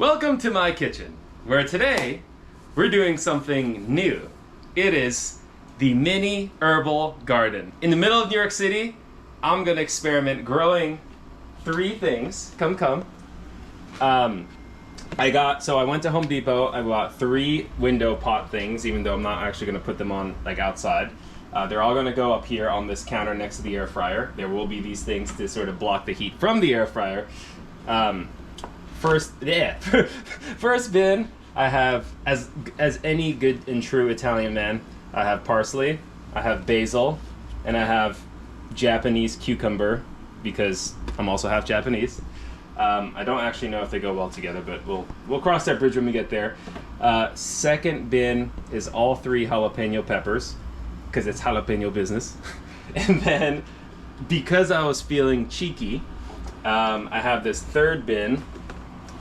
Welcome to my kitchen, where today we're doing something new. It is the mini herbal garden. In the middle of New York City, I'm gonna experiment growing three things. Come. I went to Home Depot. I bought 3 window pot things, even though I'm not actually gonna put them on like outside. They're all gonna go up here on this counter next to the air fryer. There will be these things to sort of block the heat from the air fryer. First bin, I have, as any good and true Italian man, I have parsley, I have basil, and I have Japanese cucumber, because I'm also half Japanese. I don't actually know if they go well together, but we'll cross that bridge when we get there. Second bin is all 3 jalapeno peppers, because it's jalapeno business. And then, because I was feeling cheeky, I have this third bin,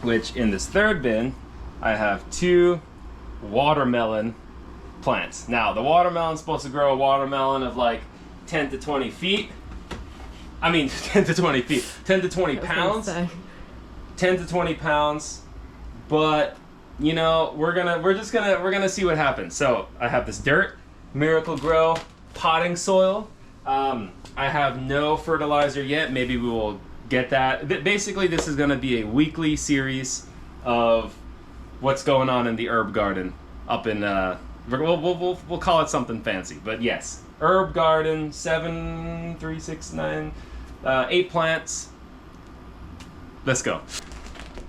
which in this third bin, I have 2 watermelon plants. Now, the watermelon's supposed to grow a watermelon of like 10 to 20 feet. I mean, 10 to 20 feet, 10 to 20 pounds. 10 to 20 pounds, but you know, we're gonna see what happens. So I have this dirt, Miracle Grow potting soil. I have no fertilizer yet. Maybe we will get that. Basically, this is gonna be a weekly series of what's going on in the herb garden up in we'll call it something fancy, but yes, herb garden. 7, 3, 6, 9, 8 plants. Let's go.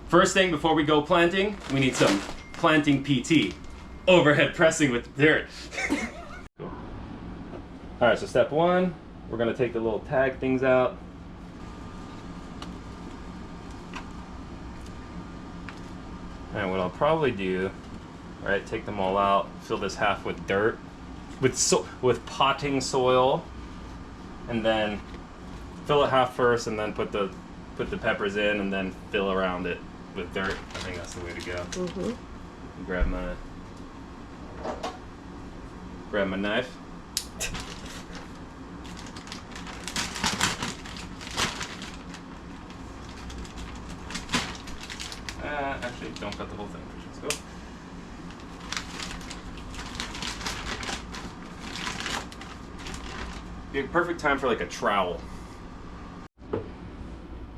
First thing before we go planting, we need some planting PT. Overhead pressing with dirt. Cool. Alright, so step 1, we're gonna take the little tag things out. And what I'll probably do, right, take them all out, fill this half with dirt, with potting soil, and then fill it half first, and then put the peppers in, and then fill around it with dirt. I think that's the way to go. Mm-hmm. Grab my knife. Actually, don't cut the whole thing. Let's go. Be a perfect time for like a trowel.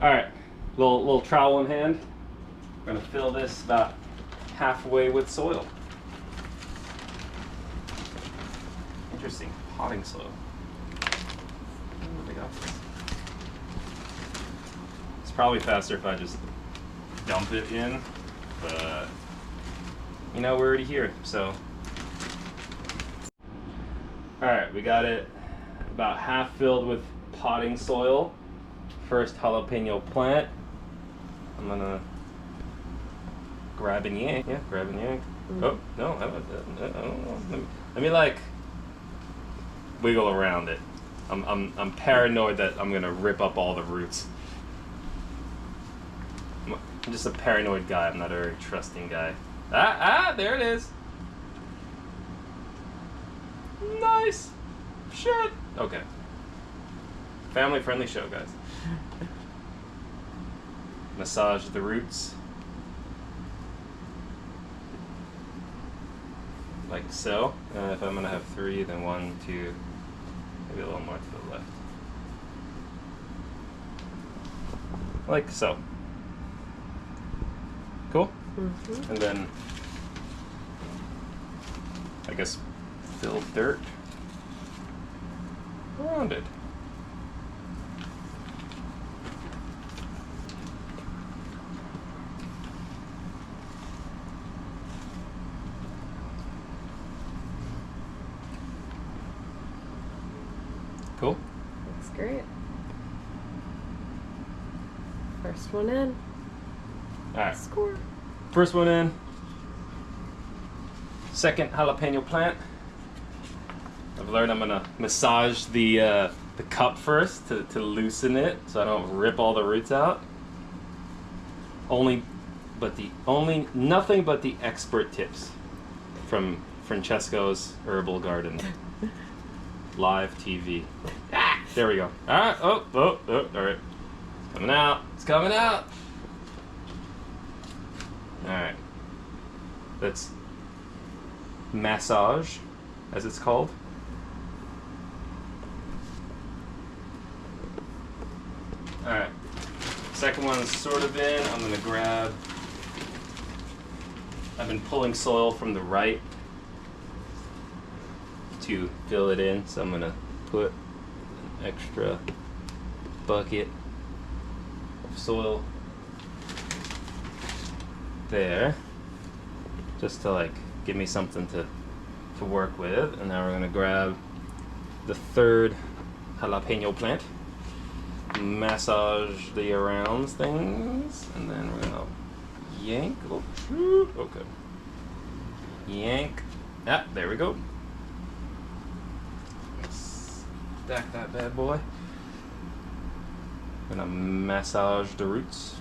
Alright, little trowel in hand. We're gonna fill this about halfway with soil. Interesting, potting soil. What they got for us? It's probably faster if I just dump it in, but you know, we're already here, so. Alright, we got it about half filled with potting soil. First jalapeno plant. I'm gonna grab and yank. Yeah, grab and yank. Mm-hmm. Oh, no, I don't know. Let me like wiggle around it. I'm paranoid that I'm gonna rip up all the roots. I'm just a paranoid guy. I'm not a very trusting guy. There it is. Nice. Shit. Okay. Family-friendly show, guys. Massage the roots. Like so. If I'm gonna have 3, then 1, 2, maybe a little more to the left. Like so. Cool? Mm-hmm. And then, I guess, fill dirt around it. Cool? Looks great. First one in. Alright. Score. First one in. Second jalapeno plant. I've learned I'm gonna massage the cup first to loosen it so I don't rip all the roots out. Nothing but the expert tips from Francesco's Herbal Garden. Live TV. There we go. Alright, oh, alright. It's coming out. It's coming out. Alright. Let's massage, as it's called. Alright. Second one's sort of in. I'm gonna grab. I've been pulling soil from the right to fill it in, so I'm gonna put an extra bucket of soil there, just to like give me something to work with. And now we're gonna grab the third jalapeno plant, massage the around things, and then we're gonna yank. Oh, okay. Yank. Ah, there we go. Stack that bad boy. I'm gonna massage the roots.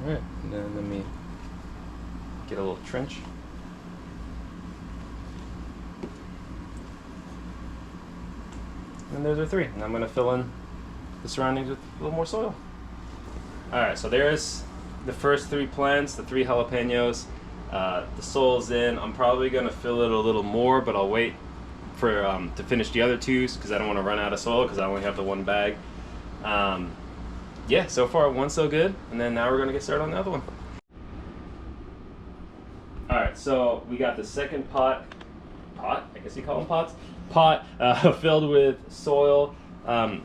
Alright, and then let me get a little trench. And there's our three. And I'm gonna fill in the surroundings with a little more soil. Alright, so there's the first three plants, the three jalapenos. The soil's in. I'm probably gonna fill it a little more, but I'll wait for to finish the other two because I don't want to run out of soil because I only have the one bag. Yeah, so far one so good, and then now we're gonna get started on the other one. Alright, so we got the second pot, I guess you call them pots, filled with soil.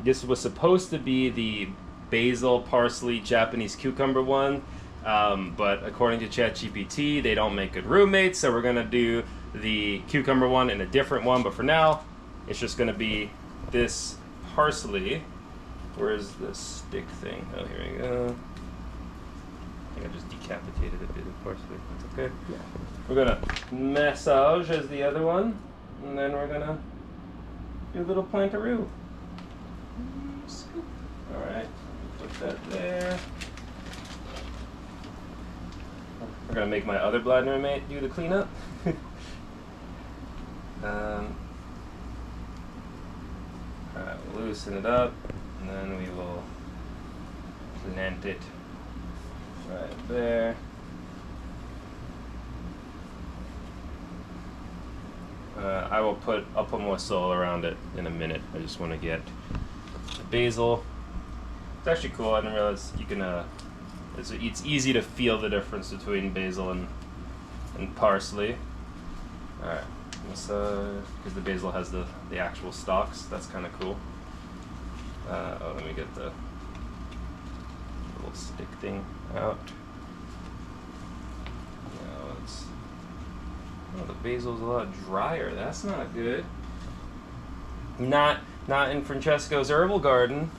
This was supposed to be the basil, parsley, Japanese cucumber one, but according to ChatGPT, they don't make good roommates, so we're gonna do the cucumber one and a different one, but for now, it's just gonna be this parsley. Where's the stick thing? Oh, here we go. I think I just decapitated a bit of parsley. That's okay. Yeah. We're gonna massage as the other one, and then we're gonna do a little plantaroo. Scoop. All right, put that there. We're gonna make my other blind roommate do the cleanup. All right, we'll loosen it up. And then we will plant it right there. I'll put more soil around it in a minute. I just want to get the basil. It's actually cool. I didn't realize you can. It's easy to feel the difference between basil and parsley. All right, because the basil has the actual stalks. That's kind of cool. Let me get the little stick thing out. The basil's a lot drier. That's not good. Not in Francesco's herbal garden.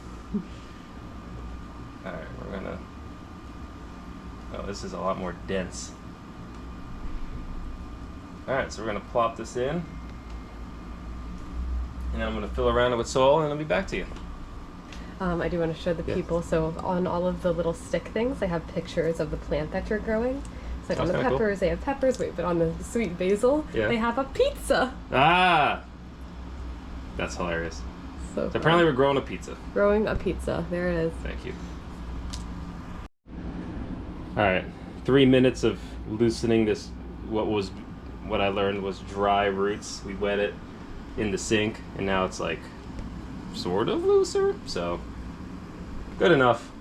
All right, we're gonna. Oh, this is a lot more dense. All right, so we're gonna plop this in, and then I'm gonna fill around it with soil, and I'll be back to you. I do want to show the people. So on all of the little stick things, they have pictures of the plant that you're growing. So like on the peppers, cool. They have peppers. Wait, but on the sweet basil, they have a pizza. Ah, that's hilarious. So apparently we're growing a pizza. Growing a pizza. There it is. Thank you. All right, 3 minutes of loosening this. What I learned was dry roots. We wet it in the sink, and now it's like sort of looser. So good enough.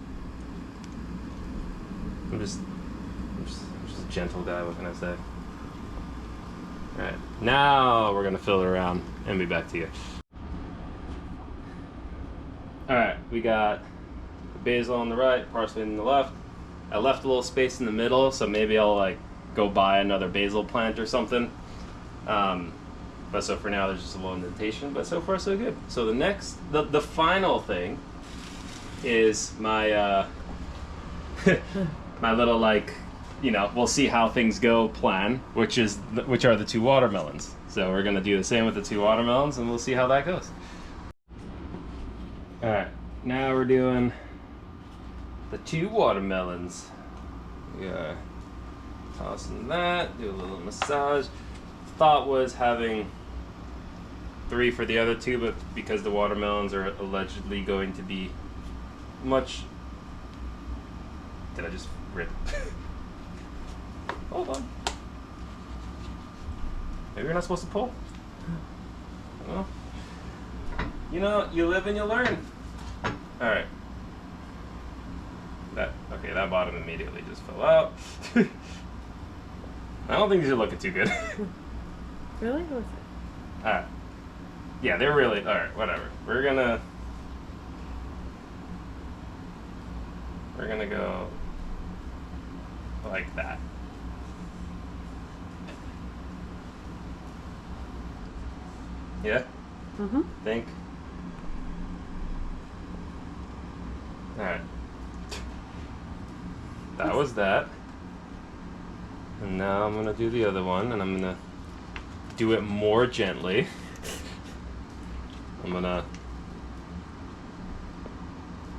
I'm just a gentle guy. What can I say? All right, now we're gonna fill it around and be back to you. All right, we got basil on the right, parsley on the left. I left a little space in the middle, so maybe I'll like go buy another basil plant or something. But so for now, there's just a little indentation. But so far, so good. So the final thing is my my little like, we'll see how things go plan, which are the 2 watermelons. So we're gonna do the same with the 2 watermelons, and we'll see how that goes. All right, now we're doing the 2 watermelons. We are tossing that, do a little massage. Thought was having 3 for the other 2, but because the watermelons are allegedly going to be much... Did I just rip? Hold on. Maybe you're not supposed to pull? Well, you know, you live and you learn. Alright. That bottom immediately just fell out. I don't think these are looking too good. Really? What was it? Alright. Yeah, they're really... Alright, whatever. We're gonna go like that. Yeah? Mm-hmm. Think? Alright. That was that. And now I'm gonna do the other one, and I'm gonna do it more gently. I'm gonna...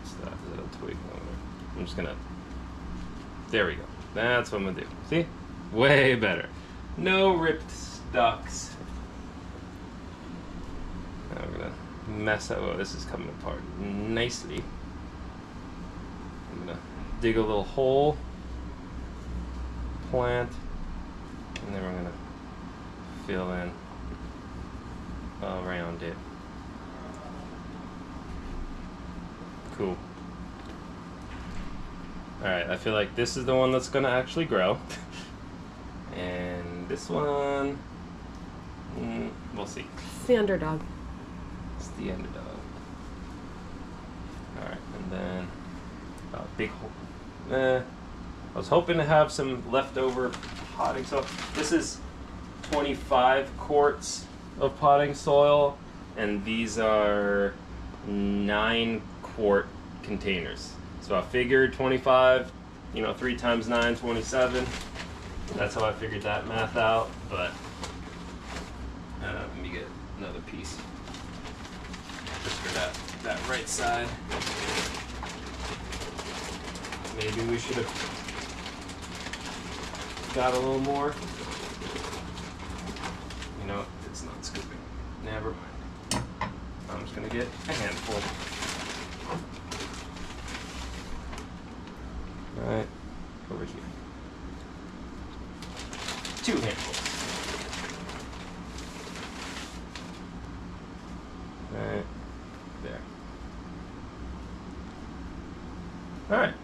What's that? Is that a twig? I'm just gonna... There we go. That's what I'm gonna do. See? Way better. No ripped stalks. Now we're gonna mess up. Oh, this is coming apart nicely. I'm gonna dig a little hole, plant, and then we're gonna fill in around it. Cool. Alright, I feel like this is the one that's gonna actually grow. And this one, we'll see. It's the underdog. It's the underdog. Alright, and then big hole. I was hoping to have some leftover potting soil. This is 25 quarts of potting soil, and these are 9-quart containers. So I figured 25, 3 times 9, 27. That's how I figured that math out, but let me get another piece just for that right side. Maybe we should have got a little more. You know, it's not scooping. Never mind. I'm just gonna get a handful. Right over here. 2 handfuls. Right there. Alright.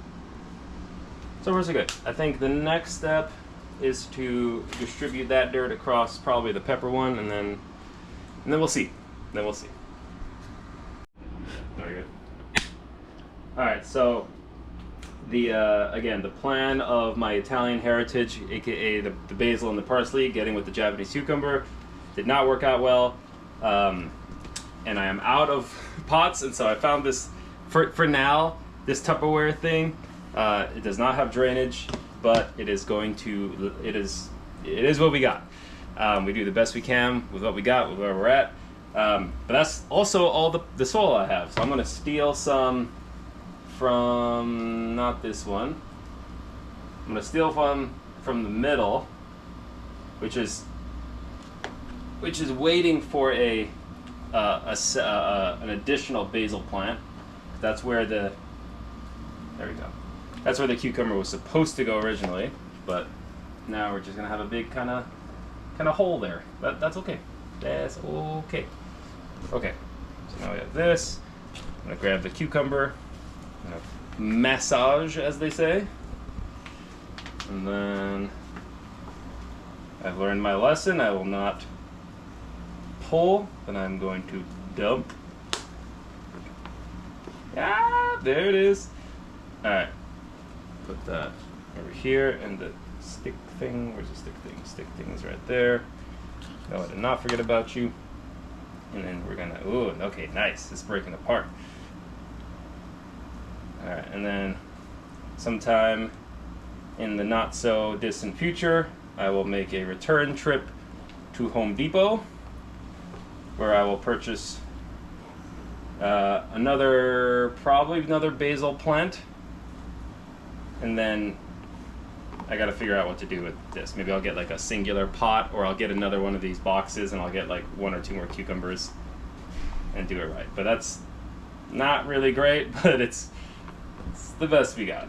So we're so good. I think the next step is to distribute that dirt across probably the pepper one, and then we'll see. Then we'll see. Very good. Alright, so the again, the plan of my Italian heritage, aka the basil and the parsley, getting with the Japanese cucumber, did not work out well. And I am out of pots, and so I found this for now, this Tupperware thing. It does not have drainage, but it is going to, it is what we got. We do the best we can with what we got, with where we're at. But that's also all the soil I have. So I'm going to steal some from, not this one. I'm going to steal from the middle, which is waiting for an additional basil plant. That's where there we go. That's where the cucumber was supposed to go originally, but now we're just gonna have a big kind of hole there. But that's okay. That's okay. Okay. So now we have this. I'm gonna grab the cucumber. I'm gonna massage, as they say, and then I've learned my lesson. I will not pull, then I'm going to dump. Ah, there it is. All right. Put that over here, and the stick thing. Where's the stick thing? Stick thing is right there. No, I did not forget about you. And then we're gonna. Ooh, okay, nice. It's breaking apart. All right, and then sometime in the not so distant future, I will make a return trip to Home Depot, where I will purchase probably another basil plant, and then I gotta figure out what to do with this. Maybe I'll get like a singular pot, or I'll get another one of these boxes and I'll get like 1 or 2 more cucumbers and do it right. But that's not really great, but it's the best we got.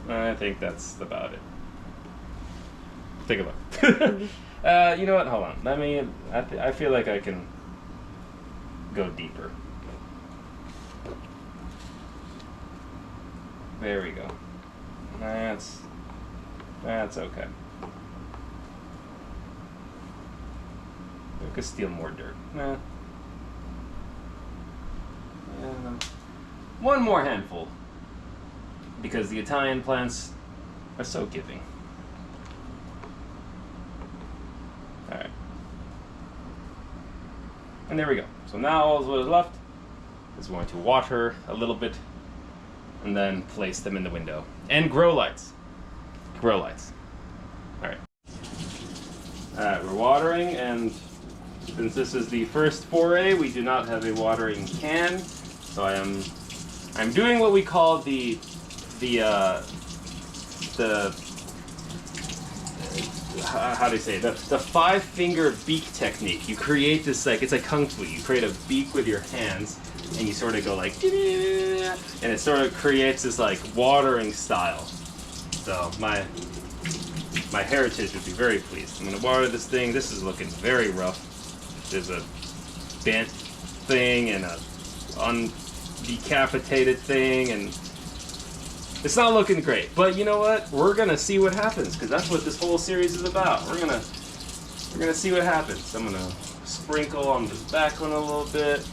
I think that's about it. Take a look. You know what? Hold on. I feel like I can go deeper. There we go. That's okay. I could steal more dirt. Nah. One more handful, because the Italian plants are so giving. All right. And there we go. So now all that is left is going to water a little bit and then place them in the window. And grow lights. Grow lights. All right. All right, we're watering, and since this is the first foray, we do not have a watering can. So I'm doing what we call the how do you say it? The 5-finger beak technique. You create this, like, it's like kung fu. You create a beak with your hands, and you sort of go like, and it sort of creates this like watering style. So my heritage would be very pleased. I'm gonna water this thing. This is looking very rough. There's a bent thing and a undecapitated thing, and it's not looking great. But you know what? We're gonna see what happens, because that's what this whole series is about. We're gonna see what happens. I'm gonna sprinkle on this back one a little bit.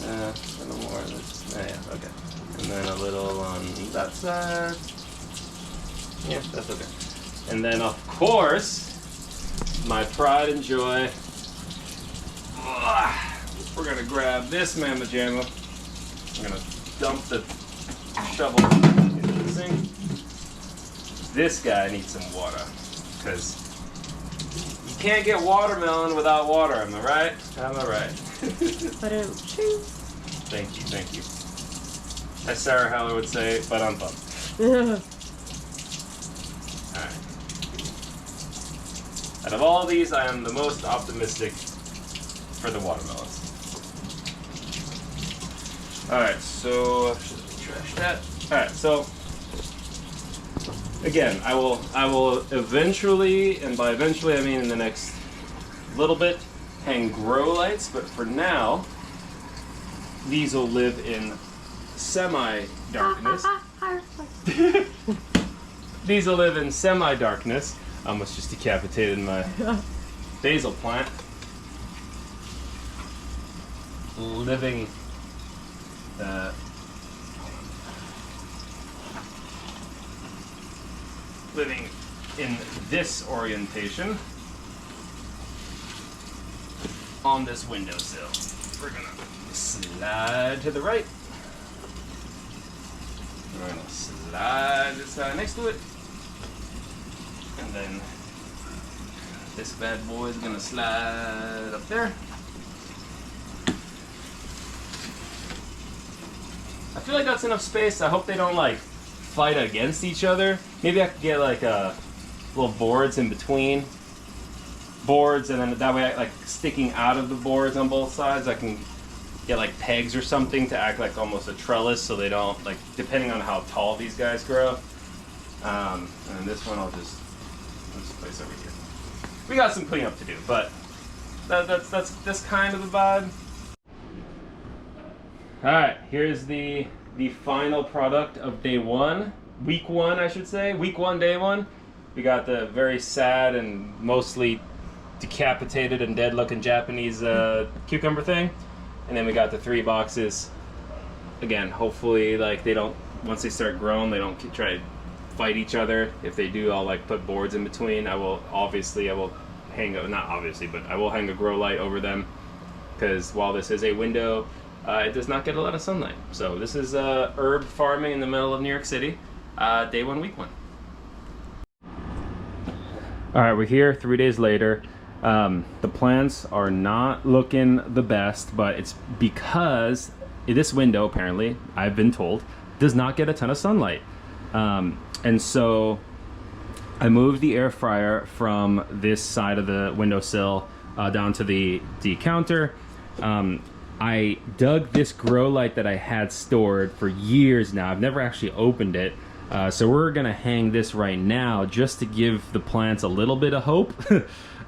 A little more. Yeah, okay. And then a little on that side. Yeah, that's okay. And then, of course, my pride and joy. We're gonna grab this mamma jamma. I'm gonna dump the shovel into the sink. This guy needs some water, because you can't get watermelon without water. Am I right? Am I right? Thank you, thank you. As Sarah Heller would say, but I'm bummed. Alright. Out of all these, I am the most optimistic for the watermelons. Alright, so trash that. Alright, so again, I will eventually, and by eventually I mean in the next little bit, hang grow lights, but for now, these will live in semi-darkness. These will live in semi-darkness. I almost just decapitated my basil plant. Living in this orientation on this windowsill. We're gonna slide to the right. We're gonna slide this side next to it. And then this bad boy is gonna slide up there. I feel like that's enough space. I hope they don't like fight against each other. Maybe I could get like little boards in between. Boards, and then that way, like sticking out of the boards on both sides, I can get like pegs or something to act like almost a trellis, so they don't, like, depending on how tall these guys grow. And this one I'll just place over here. We got some cleanup to do, but that's kind of the vibe. All right, here's the final product of day one, week one, I should say, week one, day one. We got the very sad and mostly decapitated and dead-looking Japanese cucumber thing, and then we got the 3 boxes. Again, hopefully, like, they don't, once they start growing, they don't try to fight each other. If they do, I'll like put boards in between. I will hang a, not obviously, but I will hang a grow light over them, because while this is a window, it does not get a lot of sunlight. So this is herb farming in the middle of New York City, day one, week one. All right, we're here 3 days later. The plants are not looking the best, but it's because this window, apparently, I've been told, does not get a ton of sunlight. And so I moved the air fryer from this side of the windowsill down to the counter. I dug this grow light that I had stored for years now. I've never actually opened it. So we're gonna hang this right now just to give the plants a little bit of hope.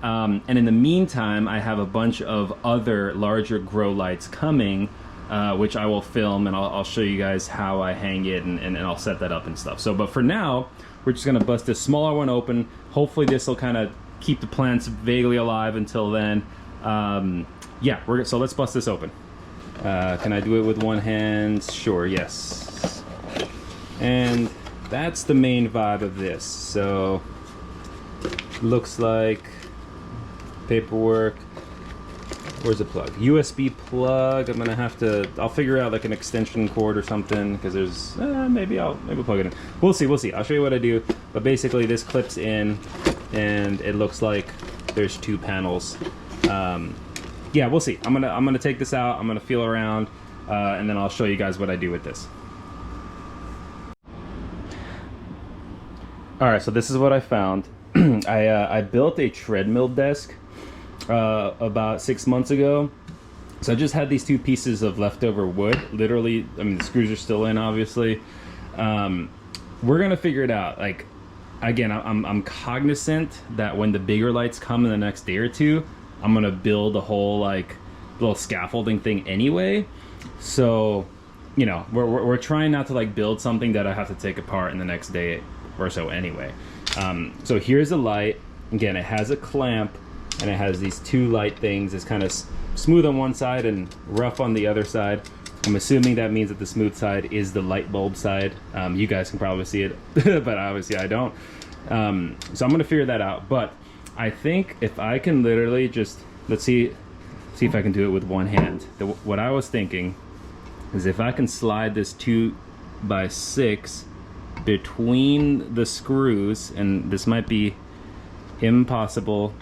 And in the meantime, I have a bunch of other larger grow lights coming, which I will film, and I'll show you guys how I hang it, and I'll set that up and stuff. So, but for now, we're just gonna bust this smaller one open. Hopefully this will kind of keep the plants vaguely alive until then. Yeah, so let's bust this open. Can I do it with one hand? Sure, yes. And that's the main vibe of this. So, looks like paperwork. Where's the plug? USB plug. I'm gonna have to, I'll figure out like an extension cord or something, because there's, maybe I'll plug it in. We'll see. I'll show you what I do. But basically this clips in, and it looks like there's two panels. Yeah, we'll see. I'm gonna take this out. I'm gonna feel around, and then I'll show you guys what I do with this. All right, so this is what I found. I built a treadmill desk about 6 months ago. So I just had these two pieces of leftover wood. Literally, I mean, the screws are still in, obviously. We're gonna figure it out. Like, again, I'm cognizant that when the bigger lights come in the next day or two, I'm gonna build a whole like little scaffolding thing anyway. So, you know, we're trying not to like build something that I have to take apart in the next day or so anyway. So here's the light. Again, it has a clamp, and it has these two light things. It's kind of smooth on one side and rough on the other side. I'm assuming that means that the smooth side is the light bulb side. You guys can probably see it, but obviously I don't. So I'm gonna figure that out. But I think if I can literally just, let's see if I can do it with one hand. What I was thinking is if I can slide this 2x6 between the screws, and this might be impossible.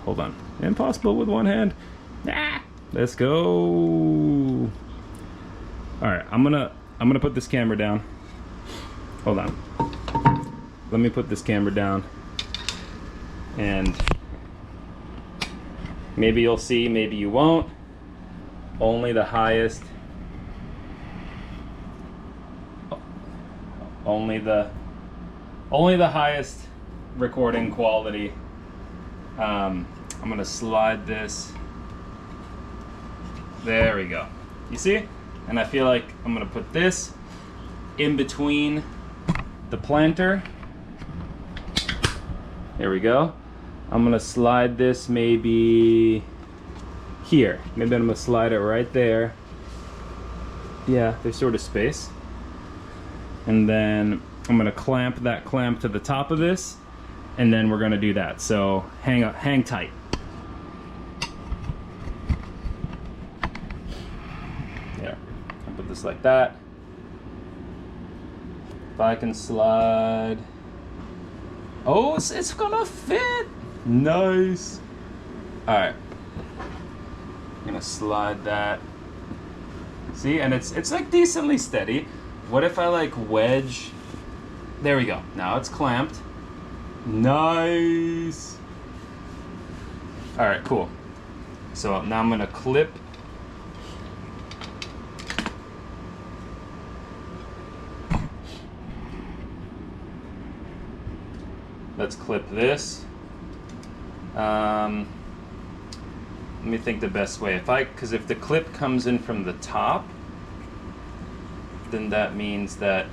Hold on, impossible with one hand. Ah, let's go. All right, I'm gonna put this camera down. Hold on. Let me put this camera down, and maybe you'll see, maybe you won't. Only the highest. Only the highest recording quality. I'm gonna slide this. There we go. You see? And I feel like I'm gonna put this in between the planter. There we go. I'm gonna slide this maybe here. Maybe I'm gonna slide it right there. Yeah, there's sort of space. And then I'm gonna clamp that clamp to the top of this, and then we're gonna do that. So hang tight. There, I'll put this like that. If I can slide. Oh, it's gonna fit. Nice. All right, I'm gonna slide that. See, and it's like decently steady. What if I like wedge? There we go. Now it's clamped. Nice. All right, cool. So now I'm gonna clip. Let's clip this. Let me think the best way. Because if the clip comes in from the top, then that means that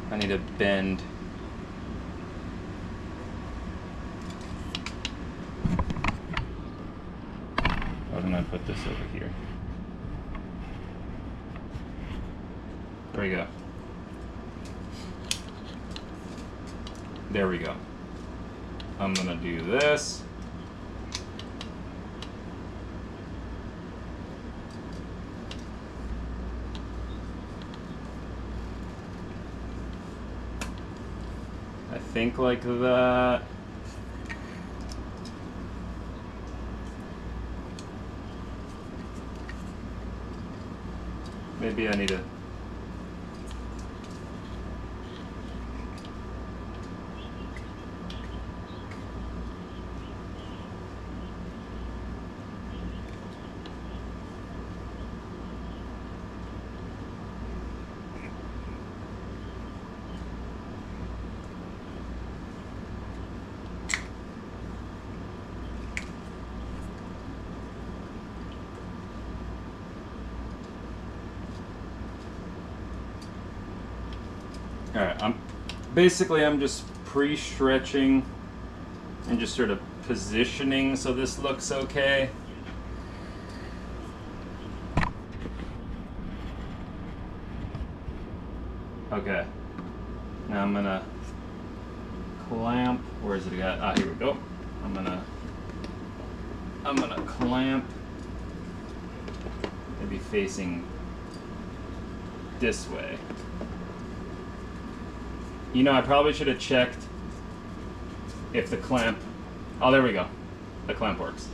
I need to bend. Why don't I put this over here? There we go. There we go. I'm gonna do this. I think like that. Maybe I need to. All right, I'm just pre-stretching and just sort of positioning so this looks okay. Okay, now I'm gonna clamp. Where is it at? Ah, here we go. I'm gonna clamp. Maybe facing this way. You know, I probably should have checked if the clamp. Oh, there we go. The clamp works.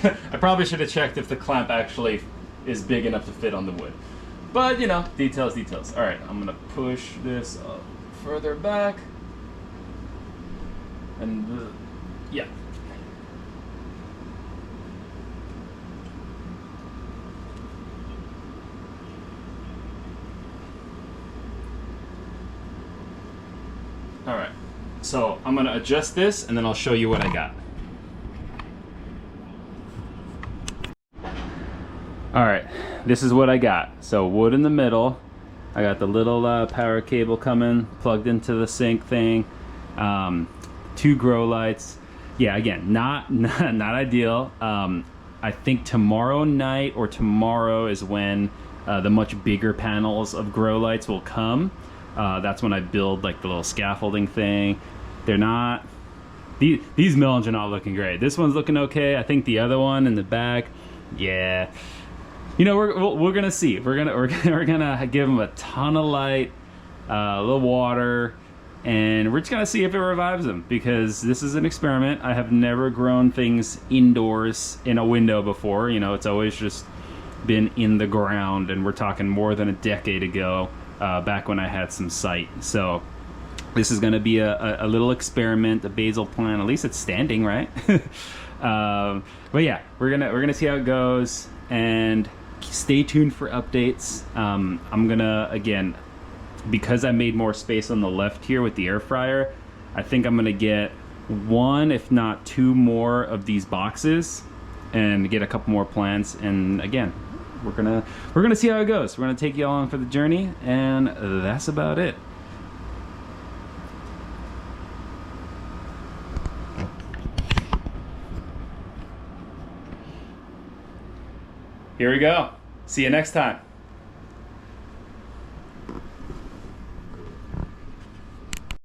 I probably should have checked if the clamp actually is big enough to fit on the wood. But, you know, details, details. All right, I'm going to push this up further back. And, yeah. All right, so I'm gonna adjust this and then I'll show you what I got. All right, this is what I got. So wood in the middle. I got the little power cable coming, plugged into the sink thing. 2 grow lights. Yeah, again, not ideal. I think tomorrow night or tomorrow is when the much bigger panels of grow lights will come. That's when I build like the little scaffolding thing. They're not, these melons are not looking great. This one's looking okay. I think the other one in the back, yeah. You know, we're gonna see. We're gonna give them a ton of light, a little water, and we're just gonna see if it revives them, because this is an experiment. I have never grown things indoors in a window before. You know, it's always just been in the ground, and we're talking more than a decade ago. Back when I had some sight. So this is going to be a little experiment, a basil plant. At least it's standing, right? But yeah, we're gonna see how it goes, and stay tuned for updates. I'm gonna, again, because I made more space on the left here with the air fryer, I think I'm gonna get 1, if not 2 more of these boxes and get a couple more plants. And again, we're gonna see how it goes. We're gonna take you along for the journey, and that's about it. Here we go. See you next time.